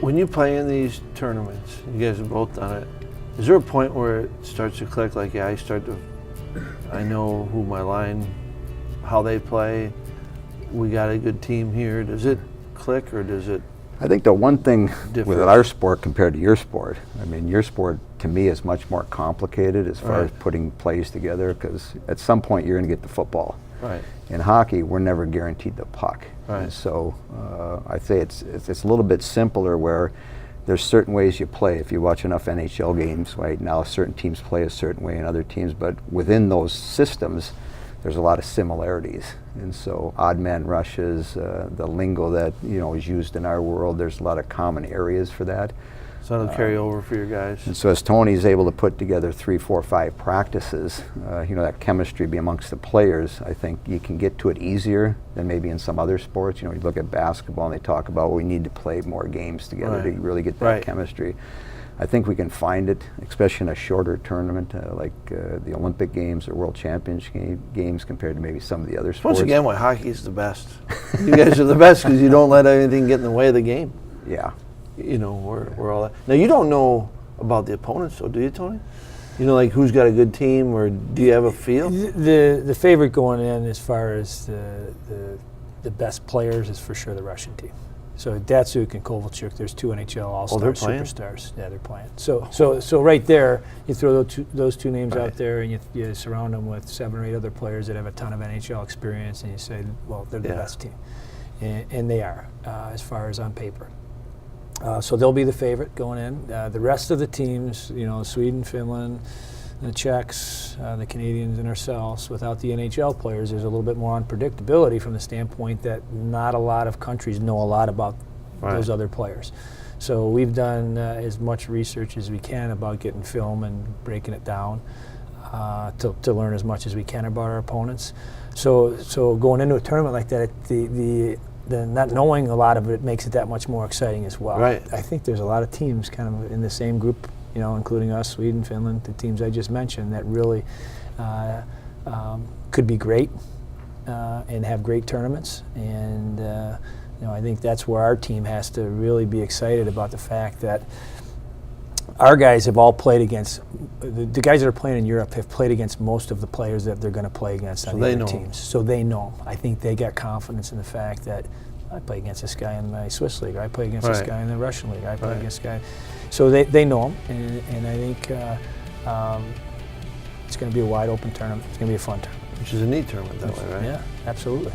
When you play in these tournaments, you guys have both done it, is there a point where it starts to click, like, yeah, I know who my line, how they play, we got a good team here. Does it click, or does it? I think the one thing with Different. our sport compared to your sport, I mean, your sport to me is much more complicated as far as putting plays together, because at some point you're going to get the football. Right. In hockey, we're never guaranteed the puck. Right. And so I'd say it's a little bit simpler, where there's certain ways you play. If you watch enough NHL games, right now certain teams play a certain way and other teams, but within those systems, there's a lot of similarities. And so odd man rushes, the lingo that is used in our world, there's a lot of common areas for that. So it'll carry over for your guys. And so as Tony's able to put together 3, 4, 5 practices, that chemistry be amongst the players, I think you can get to it easier than maybe in some other sports. You look at basketball and they talk about, well, we need to play more games together to really get that chemistry. I think we can find it, especially in a shorter tournament like the Olympic Games or World Championship Games compared to maybe some of the other sports. Once again, why hockey is the best. You guys are the best because you don't let anything get in the way of the game. Yeah. We're all that. Now, you don't know about the opponents, though, do you, Tony? Like who's got a good team, or do you have a feel? The favorite going in as far as the best players is for sure the Russian team. So Datsuk and Kovalchuk, there's 2 NHL All-Star superstars. Yeah, they're playing. So right there, you throw those two names out there, and you surround them with 7 or 8 other players that have a ton of NHL experience, and you say, well, they're the best team, and they are as far as on paper. So they'll be the favorite going in. The rest of the teams, Sweden, Finland, the Czechs, the Canadians, and ourselves, without the NHL players, there's a little bit more unpredictability from the standpoint that not a lot of countries know a lot about those other players. So we've done as much research as we can about getting film and breaking it down to learn as much as we can about our opponents. So going into a tournament like that, the not knowing a lot of it makes it that much more exciting as well. Right. I think there's a lot of teams kind of in the same group, including us, Sweden, Finland, the teams I just mentioned, that really could be great and have great tournaments. And I think that's where our team has to really be excited about the fact that our guys have all played against, the guys that are playing in Europe have played against most of the players that they're going to play against on the other teams. So they know. I think they got confidence in the fact that I play against this guy in my Swiss league, or I play against this guy in the Russian league, I play against this guy. So they know him, and I think it's going to be a wide open tournament. It's going to be a fun tournament. Which is a neat tournament that way, right? Yeah, absolutely.